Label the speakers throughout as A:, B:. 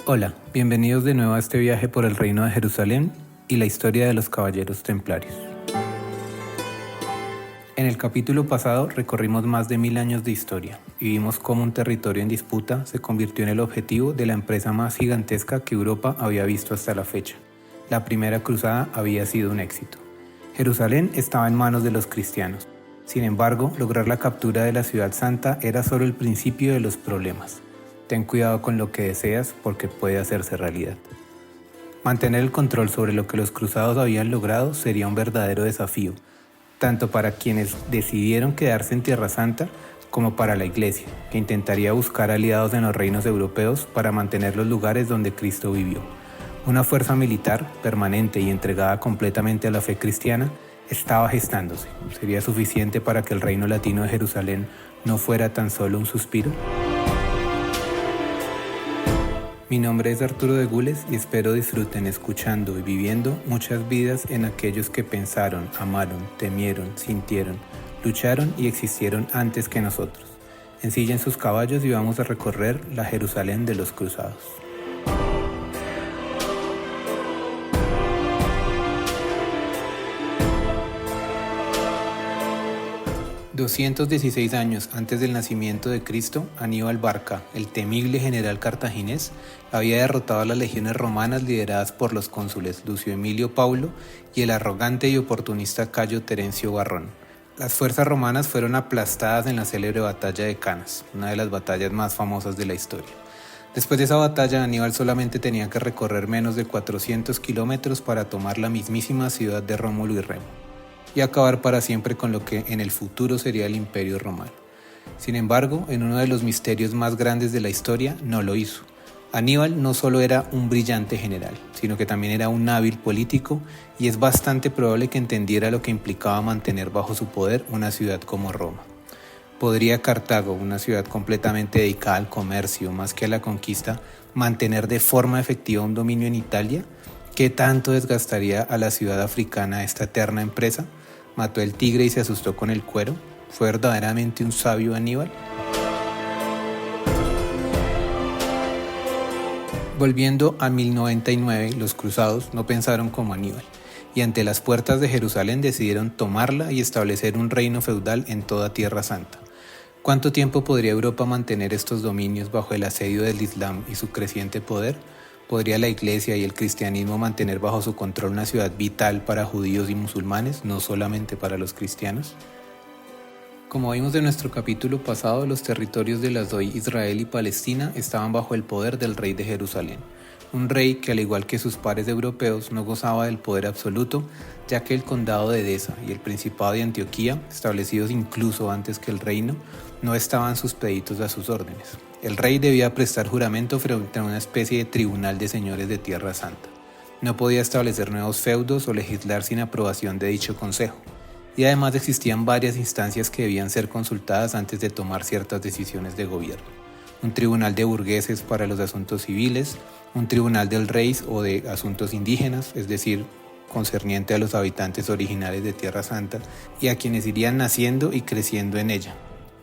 A: Hola, bienvenidos de nuevo a este viaje por el Reino de Jerusalén y la historia de los Caballeros Templarios. En el capítulo pasado recorrimos más de 1000 años de historia y vimos cómo un territorio en disputa se convirtió en el objetivo de la empresa más gigantesca que Europa había visto hasta la fecha. La primera cruzada había sido un éxito. Jerusalén estaba en manos de los cristianos. Sin embargo, lograr la captura de la ciudad santa era solo el principio de los problemas. Ten cuidado con lo que deseas porque puede hacerse realidad. Mantener el control sobre lo que los cruzados habían logrado sería un verdadero desafío, tanto para quienes decidieron quedarse en Tierra Santa como para la Iglesia, que intentaría buscar aliados en los reinos europeos para mantener los lugares donde Cristo vivió. Una fuerza militar permanente y entregada completamente a la fe cristiana estaba gestándose. ¿Sería suficiente para que el reino latino de Jerusalén no fuera tan solo un suspiro? Mi nombre es Arturo de Gules y espero disfruten escuchando y viviendo muchas vidas en aquellos que pensaron, amaron, temieron, sintieron, lucharon y existieron antes que nosotros. Ensillen sus caballos y vamos a recorrer la Jerusalén de los cruzados. 216 años antes del nacimiento de Cristo, Aníbal Barca, el temible general cartaginés, había derrotado a las legiones romanas lideradas por los cónsules Lucio Emilio Paulo y el arrogante y oportunista Cayo Terencio Varrón. Las fuerzas romanas fueron aplastadas en la célebre batalla de Canas, una de las batallas más famosas de la historia. Después de esa batalla, Aníbal solamente tenía que recorrer menos de 400 kilómetros para tomar la mismísima ciudad de Rómulo y Remo y acabar para siempre con lo que en el futuro sería el Imperio Romano. Sin embargo, en uno de los misterios más grandes de la historia, no lo hizo. Aníbal no solo era un brillante general, sino que también era un hábil político y es bastante probable que entendiera lo que implicaba mantener bajo su poder una ciudad como Roma. ¿Podría Cartago, una ciudad completamente dedicada al comercio más que a la conquista, mantener de forma efectiva un dominio en Italia? ¿Qué tanto desgastaría a la ciudad africana esta eterna empresa? ¿Mató el tigre y se asustó con el cuero? ¿Fue verdaderamente un sabio Aníbal? Volviendo a 1099, los cruzados no pensaron como Aníbal, y ante las puertas de Jerusalén decidieron tomarla y establecer un reino feudal en toda Tierra Santa. ¿Cuánto tiempo podría Europa mantener estos dominios bajo el asedio del Islam y su creciente poder? ¿Podría la Iglesia y el cristianismo mantener bajo su control una ciudad vital para judíos y musulmanes, no solamente para los cristianos? Como vimos en nuestro capítulo pasado, los territorios de las hoy Israel y Palestina estaban bajo el poder del rey de Jerusalén, un rey que al igual que sus pares europeos no gozaba del poder absoluto, ya que el condado de Edesa y el principado de Antioquía, establecidos incluso antes que el reino, no estaban supeditos a sus órdenes. El rey debía prestar juramento frente a una especie de tribunal de señores de Tierra Santa. No podía establecer nuevos feudos o legislar sin aprobación de dicho consejo. Y además existían varias instancias que debían ser consultadas antes de tomar ciertas decisiones de gobierno. Un tribunal de burgueses para los asuntos civiles, un tribunal del rey o de asuntos indígenas, es decir, concerniente a los habitantes originales de Tierra Santa y a quienes irían naciendo y creciendo en ella.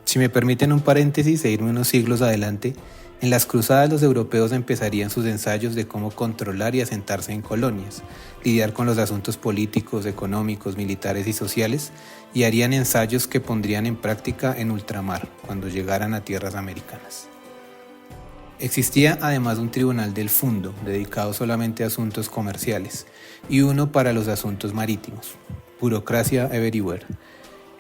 A: Si me permiten un paréntesis e irme unos siglos adelante, en las cruzadas los europeos empezarían sus ensayos de cómo controlar y asentarse en colonias, lidiar con los asuntos políticos, económicos, militares y sociales, y harían ensayos que pondrían en práctica en ultramar, cuando llegaran a tierras americanas. Existía además un tribunal del fundo, dedicado solamente a asuntos comerciales, y uno para los asuntos marítimos, burocracia everywhere.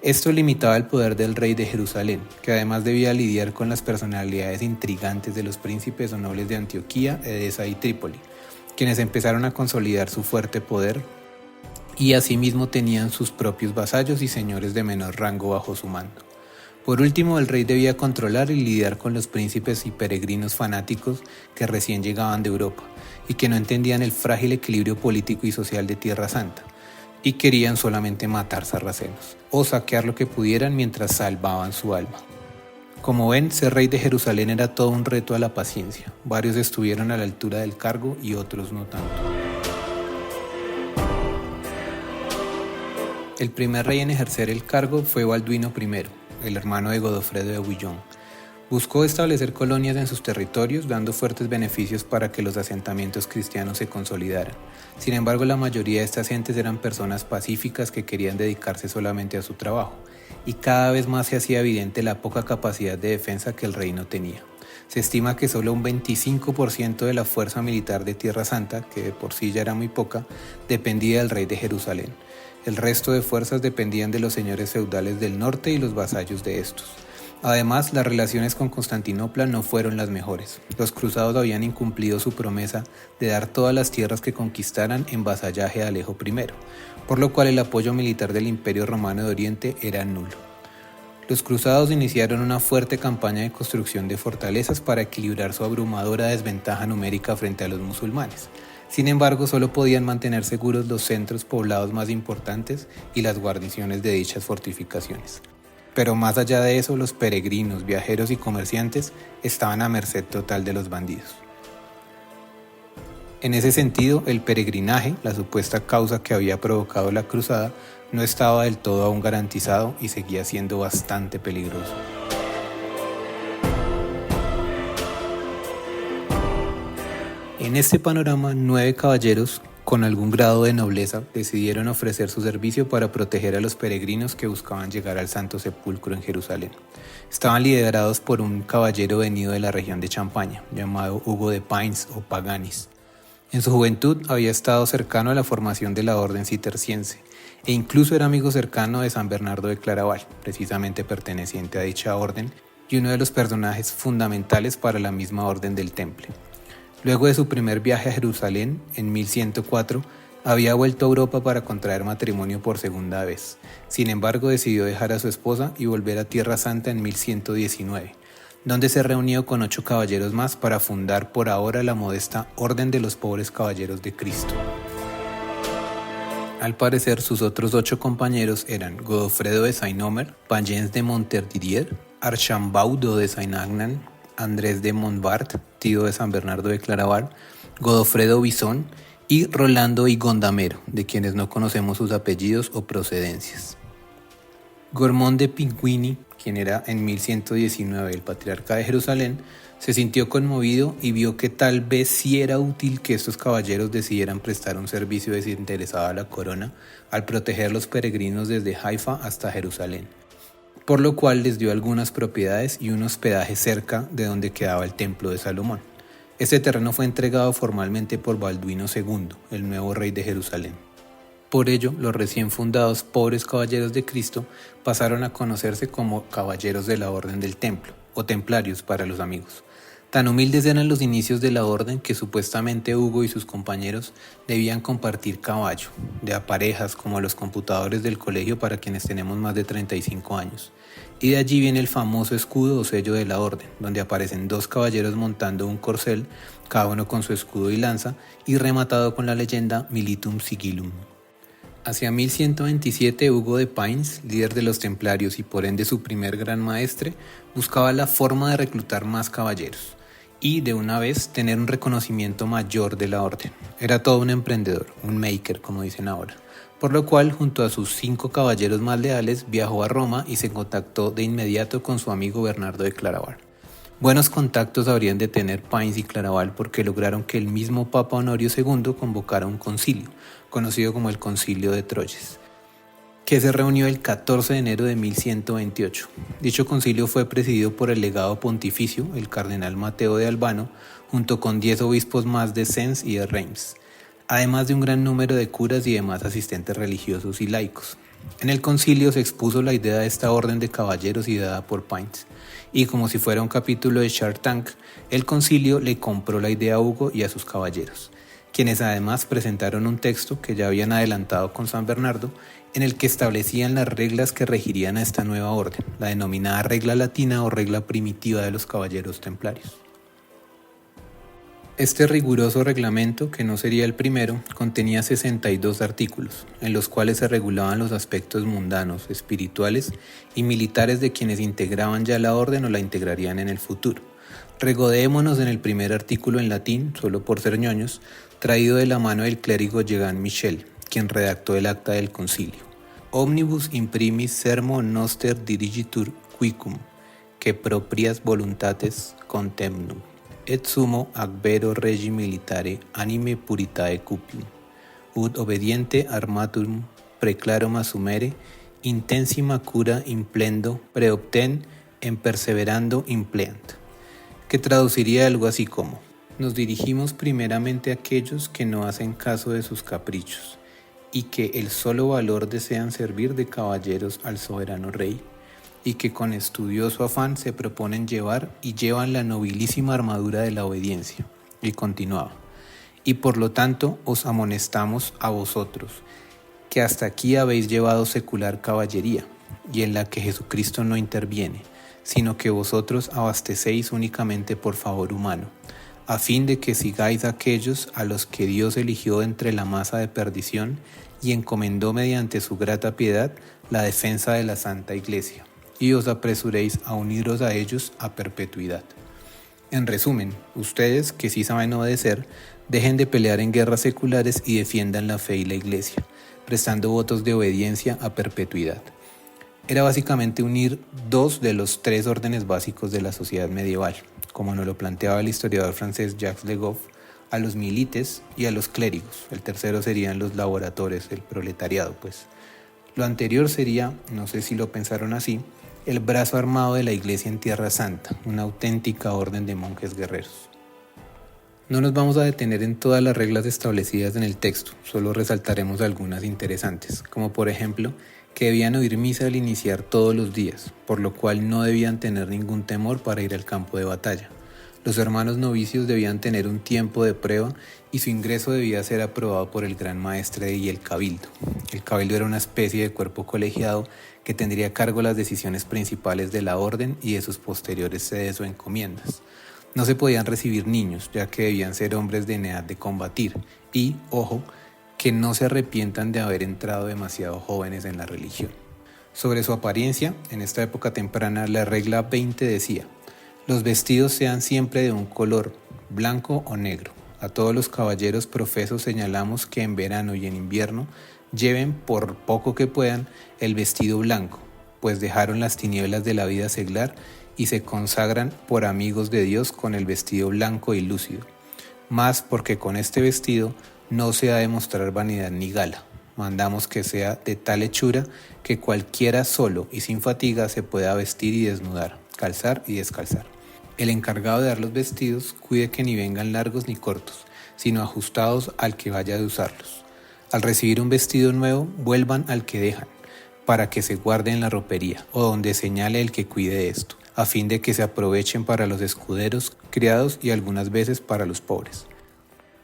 A: Esto limitaba el poder del rey de Jerusalén, que además debía lidiar con las personalidades intrigantes de los príncipes o nobles de Antioquía, Edesa y Trípoli, quienes empezaron a consolidar su fuerte poder y asimismo tenían sus propios vasallos y señores de menor rango bajo su mando. Por último, el rey debía controlar y lidiar con los príncipes y peregrinos fanáticos que recién llegaban de Europa y que no entendían el frágil equilibrio político y social de Tierra Santa, y querían solamente matar sarracenos o saquear lo que pudieran mientras salvaban su alma. Como ven, ser rey de Jerusalén era todo un reto a la paciencia. Varios estuvieron a la altura del cargo y otros no tanto. El primer rey en ejercer el cargo fue Balduino I, el hermano de Godofredo de Bouillon. Buscó establecer colonias en sus territorios, dando fuertes beneficios para que los asentamientos cristianos se consolidaran. Sin embargo, la mayoría de estas gentes eran personas pacíficas que querían dedicarse solamente a su trabajo, y cada vez más se hacía evidente la poca capacidad de defensa que el reino tenía. Se estima que solo un 25% de la fuerza militar de Tierra Santa, que de por sí ya era muy poca, dependía del rey de Jerusalén. El resto de fuerzas dependían de los señores feudales del norte y los vasallos de estos. Además, las relaciones con Constantinopla no fueron las mejores. Los cruzados habían incumplido su promesa de dar todas las tierras que conquistaran en vasallaje a Alejo I, por lo cual el apoyo militar del Imperio Romano de Oriente era nulo. Los cruzados iniciaron una fuerte campaña de construcción de fortalezas para equilibrar su abrumadora desventaja numérica frente a los musulmanes. Sin embargo, solo podían mantener seguros los centros poblados más importantes y las guarniciones de dichas fortificaciones. Pero más allá de eso, los peregrinos, viajeros y comerciantes estaban a merced total de los bandidos. En ese sentido, el peregrinaje, la supuesta causa que había provocado la cruzada, no estaba del todo aún garantizado y seguía siendo bastante peligroso. En este panorama, 9 caballeros con algún grado de nobleza decidieron ofrecer su servicio para proteger a los peregrinos que buscaban llegar al Santo Sepulcro en Jerusalén. Estaban liderados por un caballero venido de la región de Champaña, llamado Hugo de Pines o Paganis. En su juventud había estado cercano a la formación de la orden cisterciense e incluso era amigo cercano de San Bernardo de Claraval, precisamente perteneciente a dicha orden y uno de los personajes fundamentales para la misma orden del Temple. Luego de su primer viaje a Jerusalén, en 1104, había vuelto a Europa para contraer matrimonio por segunda vez. Sin embargo, decidió dejar a su esposa y volver a Tierra Santa en 1119, donde se reunió con 8 caballeros más para fundar por ahora la modesta Orden de los Pobres Caballeros de Cristo. Al parecer, sus otros 8 compañeros eran Godofredo de Saint-Omer, Pagens de Montdidier, Archambaud de Saint-Agnan, Andrés de Montbard, tío de San Bernardo de Claraval, Godofredo Bisón y Rolando y Gondamero, de quienes no conocemos sus apellidos o procedencias. Gormón de Pinguini, quien era en 1119 el patriarca de Jerusalén, se sintió conmovido y vio que tal vez sí era útil que estos caballeros decidieran prestar un servicio desinteresado a la corona al proteger los peregrinos desde Haifa hasta Jerusalén, por lo cual les dio algunas propiedades y un hospedaje cerca de donde quedaba el templo de Salomón. Este terreno fue entregado formalmente por Balduino II, el nuevo rey de Jerusalén. Por ello, los recién fundados Pobres Caballeros de Cristo pasaron a conocerse como Caballeros de la Orden del Templo, o Templarios para los amigos. Tan humildes eran los inicios de la orden que supuestamente Hugo y sus compañeros debían compartir caballo, de a parejas como los computadores del colegio para quienes tenemos más de 35 años. Y de allí viene el famoso escudo o sello de la orden, donde aparecen 2 caballeros montando un corcel, cada uno con su escudo y lanza, y rematado con la leyenda Militum Sigillum. Hacia 1127, Hugo de Pines, líder de los templarios y por ende su primer gran maestre, buscaba la forma de reclutar más caballeros y de una vez tener un reconocimiento mayor de la orden. Era todo un emprendedor, un maker como dicen ahora, por lo cual junto a sus 5 caballeros más leales viajó a Roma y se contactó de inmediato con su amigo Bernardo de Claraval. Buenos contactos habrían de tener Pines y Claraval porque lograron que el mismo Papa Honorio II convocara un concilio, conocido como el Concilio de Troyes, que se reunió el 14 de enero de 1128. Dicho concilio fue presidido por el legado pontificio, el cardenal Mateo de Albano, junto con 10 obispos más de Sens y de Reims, además de un gran número de curas y demás asistentes religiosos y laicos. En el concilio se expuso la idea de esta orden de caballeros ideada por Pines, y como si fuera un capítulo de Shark Tank, el concilio le compró la idea a Hugo y a sus caballeros, quienes además presentaron un texto que ya habían adelantado con San Bernardo, en el que establecían las reglas que regirían a esta nueva orden, la denominada regla latina o regla primitiva de los caballeros templarios. Este riguroso reglamento, que no sería el primero, contenía 62 artículos, en los cuales se regulaban los aspectos mundanos, espirituales y militares de quienes integraban ya la orden o la integrarían en el futuro. Regodémonos en el primer artículo en latín, solo por ser ñoños, traído de la mano del clérigo Jean Michel, quien redactó el acta del concilio. Omnibus imprimis sermo noster dirigitur quicum, que proprias voluntates contemnum, et sumo ac vero regi militare anime puritae cupium, ut obediente armatum preclarum assumere, intensima cura implendo preobten en perseverando impleant, que traduciría algo así como: nos dirigimos primeramente a aquellos que no hacen caso de sus caprichos y que el solo valor desean servir de caballeros al soberano rey, y que con estudioso afán se proponen llevar y llevan la nobilísima armadura de la obediencia. Y continuaba: y por lo tanto os amonestamos a vosotros, que hasta aquí habéis llevado secular caballería, y en la que Jesucristo no interviene, sino que vosotros abastecéis únicamente por favor humano, a fin de que sigáis a aquellos a los que Dios eligió entre la masa de perdición y encomendó mediante su grata piedad la defensa de la Santa Iglesia, y os apresuréis a uniros a ellos a perpetuidad. En resumen, ustedes, que sí saben obedecer, dejen de pelear en guerras seculares y defiendan la fe y la Iglesia, prestando votos de obediencia a perpetuidad. Era básicamente unir dos de los tres órdenes básicos de la sociedad medieval, como nos lo planteaba el historiador francés Jacques Le Goff, a los milites y a los clérigos. El tercero serían los laboradores, el proletariado, pues. Lo anterior sería, no sé si lo pensaron así, el brazo armado de la Iglesia en Tierra Santa, una auténtica orden de monjes guerreros. No nos vamos a detener en todas las reglas establecidas en el texto, solo resaltaremos algunas interesantes, como por ejemplo que debían oír misa al iniciar todos los días, por lo cual no debían tener ningún temor para ir al campo de batalla. Los hermanos novicios debían tener un tiempo de prueba y su ingreso debía ser aprobado por el gran maestre y el cabildo. El cabildo era una especie de cuerpo colegiado que tendría a cargo las decisiones principales de la orden y de sus posteriores sedes o encomiendas. No se podían recibir niños, ya que debían ser hombres de edad de combatir y, ojo, que no se arrepientan de haber entrado demasiado jóvenes en la religión. Sobre su apariencia, en esta época temprana, la regla 20 decía: los vestidos sean siempre de un color, blanco o negro. A todos los caballeros profesos señalamos que en verano y en invierno lleven, por poco que puedan, el vestido blanco, pues dejaron las tinieblas de la vida seglar y se consagran por amigos de Dios con el vestido blanco y lúcido. Más porque con este vestido no se ha de mostrar vanidad ni gala. Mandamos que sea de tal hechura que cualquiera solo y sin fatiga se pueda vestir y desnudar, calzar y descalzar. El encargado de dar los vestidos cuide que ni vengan largos ni cortos, sino ajustados al que vaya de usarlos. Al recibir un vestido nuevo, vuelvan al que dejan, para que se guarde en la ropería, o donde señale el que cuide de esto, a fin de que se aprovechen para los escuderos, criados y algunas veces para los pobres.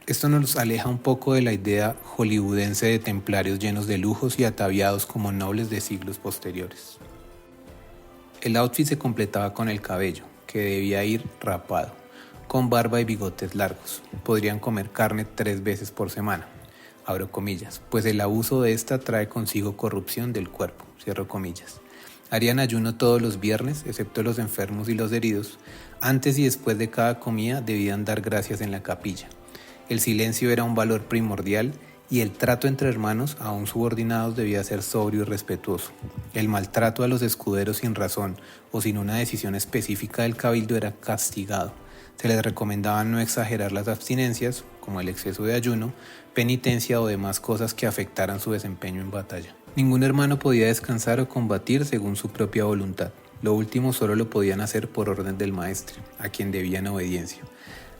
A: Esto nos aleja un poco de la idea hollywoodense de templarios llenos de lujos y ataviados como nobles de siglos posteriores. El outfit se completaba con el cabello, que debía ir rapado, con barba y bigotes largos. Podrían comer carne 3 veces por semana, abro comillas, pues el abuso de esta trae consigo corrupción del cuerpo, cierro comillas. Harían ayuno todos los viernes, excepto los enfermos y los heridos. Antes y después de cada comida debían dar gracias en la capilla. El silencio era un valor primordial y el trato entre hermanos, aún subordinados, debía ser sobrio y respetuoso. El maltrato a los escuderos sin razón o sin una decisión específica del cabildo era castigado. Se les recomendaba no exagerar las abstinencias, como el exceso de ayuno, penitencia o demás cosas que afectaran su desempeño en batalla. Ningún hermano podía descansar o combatir según su propia voluntad. Lo último solo lo podían hacer por orden del maestre, a quien debían obediencia.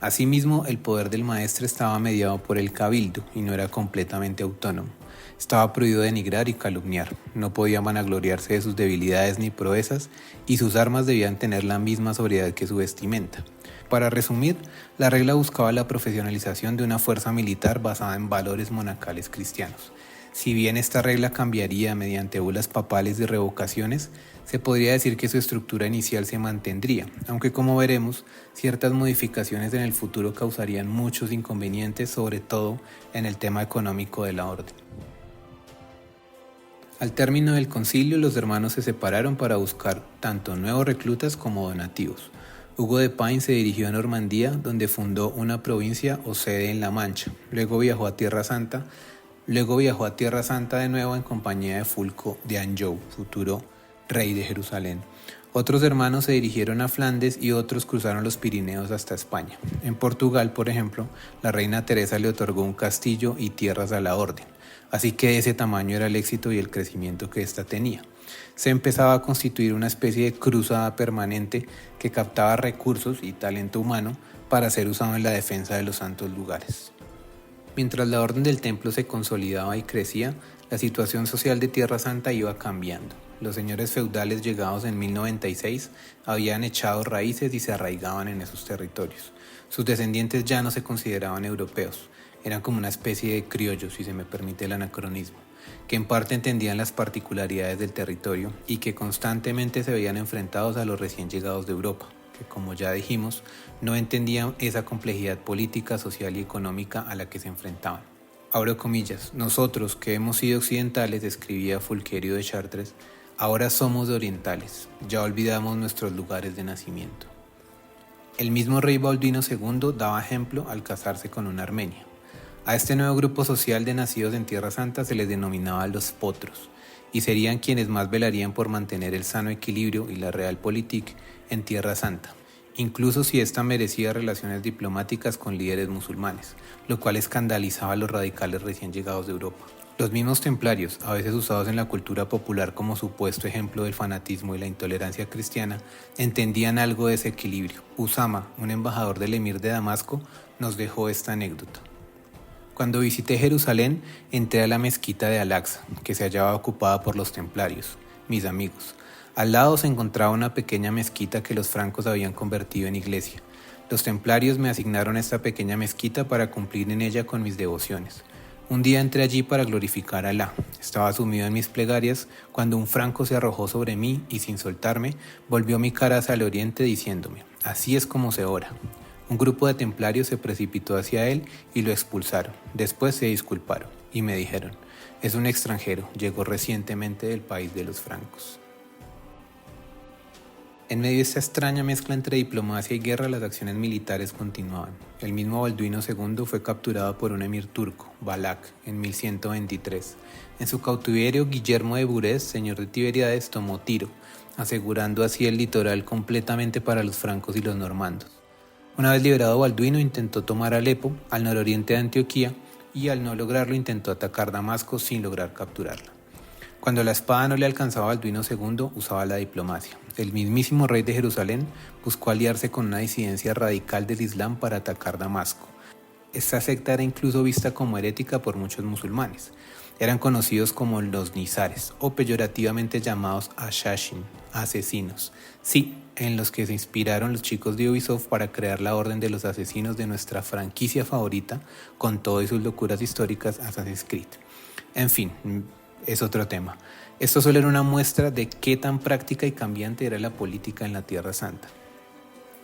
A: Asimismo, el poder del maestre estaba mediado por el cabildo y no era completamente autónomo. Estaba prohibido denigrar y calumniar, no podía vanagloriarse de sus debilidades ni proezas y sus armas debían tener la misma sobriedad que su vestimenta. Para resumir, la regla buscaba la profesionalización de una fuerza militar basada en valores monacales cristianos. Si bien esta regla cambiaría mediante bulas papales y revocaciones, se podría decir que su estructura inicial se mantendría, aunque como veremos, ciertas modificaciones en el futuro causarían muchos inconvenientes, sobre todo en el tema económico de la orden. Al término del concilio, los hermanos se separaron para buscar tanto nuevos reclutas como donativos. Hugo de Pine se dirigió a Normandía, donde fundó una provincia o sede en La Mancha. Luego viajó a Tierra Santa de nuevo en compañía de Fulco de Anjou, futuro rey de Jerusalén. Otros hermanos se dirigieron a Flandes y otros cruzaron los Pirineos hasta España. En Portugal, por ejemplo, la reina Teresa le otorgó un castillo y tierras a la orden, así que ese tamaño era el éxito y el crecimiento que ésta tenía. Se empezaba a constituir una especie de cruzada permanente que captaba recursos y talento humano para ser usado en la defensa de los santos lugares. Mientras la orden del templo se consolidaba y crecía, la situación social de Tierra Santa iba cambiando. Los señores feudales llegados en 1096 habían echado raíces y se arraigaban en esos territorios. Sus descendientes ya no se consideraban europeos, eran como una especie de criollos, si se me permite el anacronismo, que en parte entendían las particularidades del territorio y que constantemente se veían enfrentados a los recién llegados de Europa, que como ya dijimos, no entendían esa complejidad política, social y económica a la que se enfrentaban. Abro comillas, nosotros que hemos sido occidentales, escribía Fulquerio de Chartres, ahora somos orientales, ya olvidamos nuestros lugares de nacimiento. El mismo rey Balduino II daba ejemplo al casarse con una armenia. A este nuevo grupo social de nacidos en Tierra Santa se les denominaba los potros, y serían quienes más velarían por mantener el sano equilibrio y la realpolitik en Tierra Santa, incluso si ésta merecía relaciones diplomáticas con líderes musulmanes, lo cual escandalizaba a los radicales recién llegados de Europa. Los mismos templarios, a veces usados en la cultura popular como supuesto ejemplo del fanatismo y la intolerancia cristiana, entendían algo de ese equilibrio. Usama, un embajador del emir de Damasco, nos dejó esta anécdota. Cuando visité Jerusalén, entré a la mezquita de Al-Aqsa, que se hallaba ocupada por los templarios, mis amigos. Al lado se encontraba una pequeña mezquita que los francos habían convertido en iglesia. Los templarios me asignaron esta pequeña mezquita para cumplir en ella con mis devociones. Un día entré allí para glorificar a Alá. Estaba sumido en mis plegarias cuando un franco se arrojó sobre mí y sin soltarme, volvió mi cara hacia el oriente diciéndome, así es como se ora. Un grupo de templarios se precipitó hacia él y lo expulsaron. Después se disculparon y me dijeron, es un extranjero, llegó recientemente del país de los francos. En medio de esta extraña mezcla entre diplomacia y guerra, las acciones militares continuaban. El mismo Balduino II fue capturado por un emir turco, Balak, en 1123. En su cautiverio, Guillermo de Burés, señor de Tiberíades, tomó Tiro, asegurando así el litoral completamente para los francos y los normandos. Una vez liberado Balduino, intentó tomar Alepo, al nororiente de Antioquía, y al no lograrlo intentó atacar Damasco sin lograr capturarla. Cuando la espada no le alcanzaba a Balduino II, usaba la diplomacia. El mismísimo rey de Jerusalén buscó aliarse con una disidencia radical del Islam para atacar Damasco. Esta secta era incluso vista como herética por muchos musulmanes. Eran conocidos como los nizares, o peyorativamente llamados ashashin, asesinos. Sí, en los que se inspiraron los chicos de Ubisoft para crear la orden de los asesinos de nuestra franquicia favorita, con todas sus locuras históricas Assassin's Creed. En fin, es otro tema. Esto solo era una muestra de qué tan práctica y cambiante era la política en la Tierra Santa.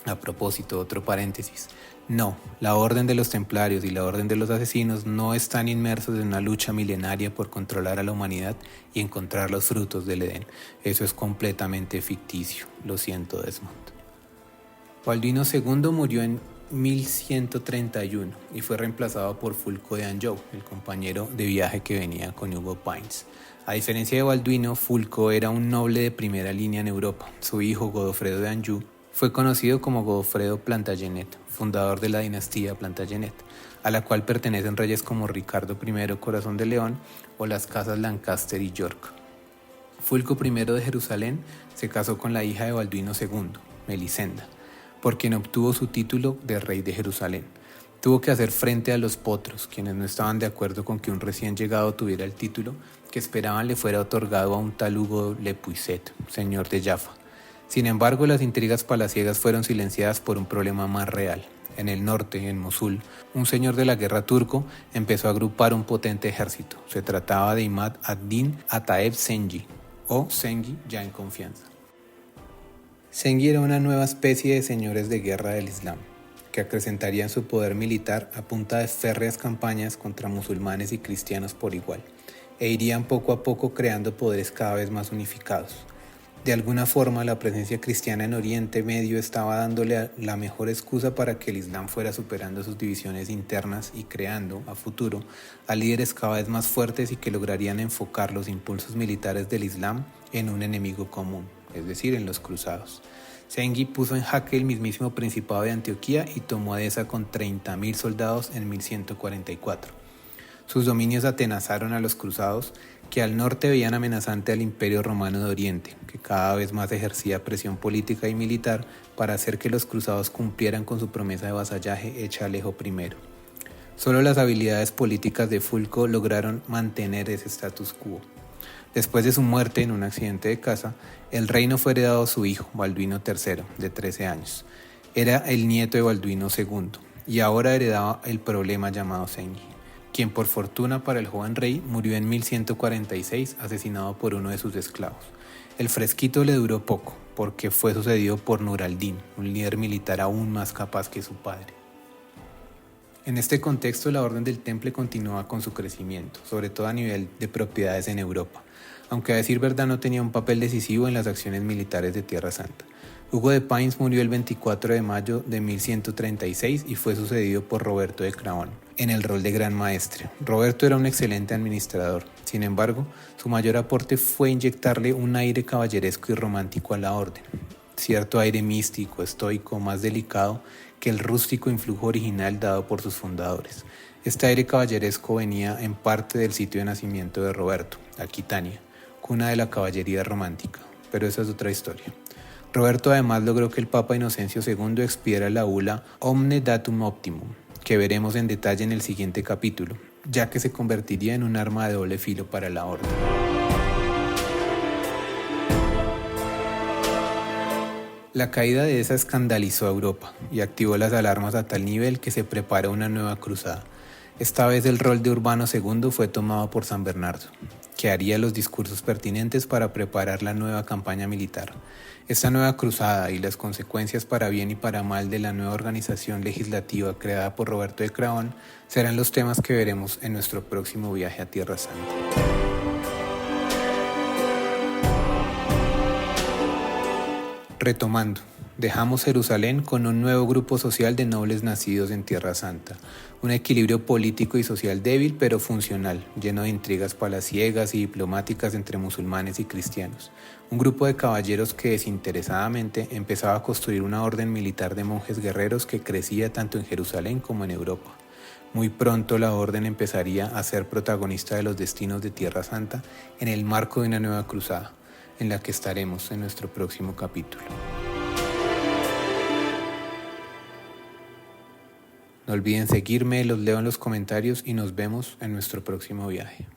A: A propósito, otro paréntesis. No, la Orden de los Templarios y la Orden de los Asesinos no están inmersos en una lucha milenaria por controlar a la humanidad y encontrar los frutos del Edén. Eso es completamente ficticio. Lo siento, Desmond. Balduino II murió en 1131 y fue reemplazado por Fulco de Anjou, el compañero de viaje que venía con Hugo Pines. A diferencia de Balduino, Fulco era un noble de primera línea en Europa. Su hijo, Godofredo de Anjou, fue conocido como Godofredo Plantagenet, fundador de la dinastía Plantagenet, a la cual pertenecen reyes como Ricardo I Corazón de León o las casas Lancaster y York. Fulco I de Jerusalén se casó con la hija de Balduino II, Melisenda, por quien obtuvo su título de rey de Jerusalén. Tuvo que hacer frente a los potros, quienes no estaban de acuerdo con que un recién llegado tuviera el título que esperaban le fuera otorgado a un tal Hugo Le Puiset, señor de Jaffa. Sin embargo, las intrigas palaciegas fueron silenciadas por un problema más real. En el norte, en Mosul, un señor de la guerra turco empezó a agrupar un potente ejército. Se trataba de Imad ad-Din Ataeb Zengi, o Zengi ya en confianza. Zengi era una nueva especie de señores de guerra del Islam, que acrecentarían su poder militar a punta de férreas campañas contra musulmanes y cristianos por igual, e irían poco a poco creando poderes cada vez más unificados. De alguna forma, la presencia cristiana en Oriente Medio estaba dándole la mejor excusa para que el Islam fuera superando sus divisiones internas y creando, a futuro, a líderes cada vez más fuertes y que lograrían enfocar los impulsos militares del Islam en un enemigo común, es decir, en los cruzados. Zengi puso en jaque el mismísimo Principado de Antioquía y tomó Edesa con 30.000 soldados en 1144. Sus dominios atenazaron a los cruzados, que al norte veían amenazante al Imperio Romano de Oriente, que cada vez más ejercía presión política y militar para hacer que los cruzados cumplieran con su promesa de vasallaje hecha a Alejo I. Solo las habilidades políticas de Fulco lograron mantener ese status quo. Después de su muerte en un accidente de caza, el reino fue heredado a su hijo, Balduino III, de 13 años. Era el nieto de Balduino II, y ahora heredaba el problema llamado Zengi, quien por fortuna para el joven rey murió en 1146 asesinado por uno de sus esclavos. El fresquito le duró poco, porque fue sucedido por Nur al-Din, un líder militar aún más capaz que su padre. En este contexto, la Orden del Temple continúa con su crecimiento, sobre todo a nivel de propiedades en Europa, aunque a decir verdad no tenía un papel decisivo en las acciones militares de Tierra Santa. Hugo de Payns murió el 24 de mayo de 1136 y fue sucedido por Roberto de Craón en el rol de Gran Maestre. Roberto era un excelente administrador, sin embargo, su mayor aporte fue inyectarle un aire caballeresco y romántico a la orden, cierto aire místico, estoico, más delicado que el rústico influjo original dado por sus fundadores. Este aire caballeresco venía en parte del sitio de nacimiento de Roberto, Aquitania, cuna de la caballería romántica, pero esa es otra historia. Roberto además logró que el Papa Inocencio II expidiera la bula Omne Datum Optimum, que veremos en detalle en el siguiente capítulo, ya que se convertiría en un arma de doble filo para la orden. La caída de Edesa escandalizó a Europa y activó las alarmas a tal nivel que se preparó una nueva cruzada. Esta vez el rol de Urbano II fue tomado por San Bernardo, que haría los discursos pertinentes para preparar la nueva campaña militar. Esta nueva cruzada y las consecuencias para bien y para mal de la nueva organización legislativa creada por Roberto de Craón serán los temas que veremos en nuestro próximo viaje a Tierra Santa. Retomando, dejamos Jerusalén con un nuevo grupo social de nobles nacidos en Tierra Santa, un equilibrio político y social débil pero funcional, lleno de intrigas palaciegas y diplomáticas entre musulmanes y cristianos, un grupo de caballeros que desinteresadamente empezaba a construir una orden militar de monjes guerreros que crecía tanto en Jerusalén como en Europa. Muy pronto la orden empezaría a ser protagonista de los destinos de Tierra Santa en el marco de una nueva cruzada, en la que estaremos en nuestro próximo capítulo. No olviden seguirme, los leo en los comentarios y nos vemos en nuestro próximo viaje.